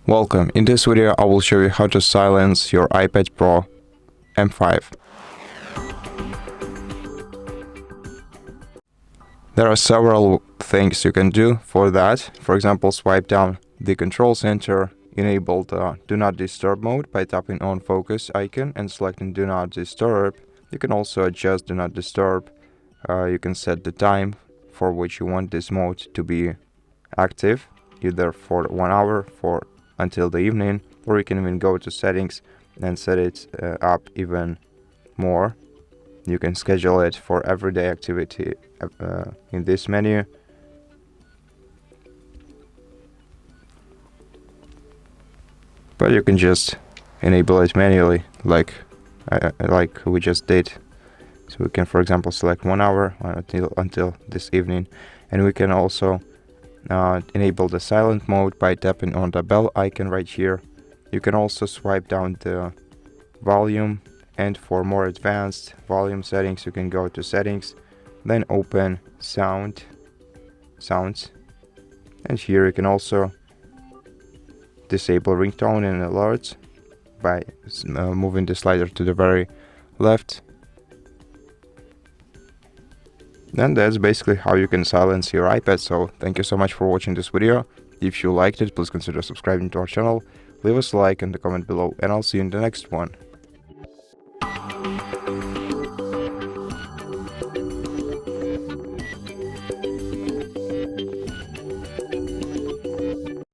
Welcome. In this video, I will show you how to silence your iPad Pro M5. There are several things you can do for that. For example, swipe down the control center, enable the Do Not Disturb mode by tapping on Focus icon and selecting Do Not Disturb. You can also adjust Do Not Disturb. You can set the time for which you want this mode to be active, either for 1 hour, until the evening, or you can even go to settings and set it up even more. You can schedule it for everyday activity in this menu. But you can just enable it manually, like we just did. So we can, for example, select 1 hour until this evening, and we can also enable the silent mode by tapping on the bell icon right here. You can also swipe down the volume, and for more advanced volume settings you can go to settings, then open sounds, and here you can also disable ringtone and alerts by moving the slider to the very left. And that's basically how you can silence your iPad. So thank you so much for watching this video. If you liked it, please consider subscribing to our channel, leave us a like and a comment below, and I'll see you in the next one.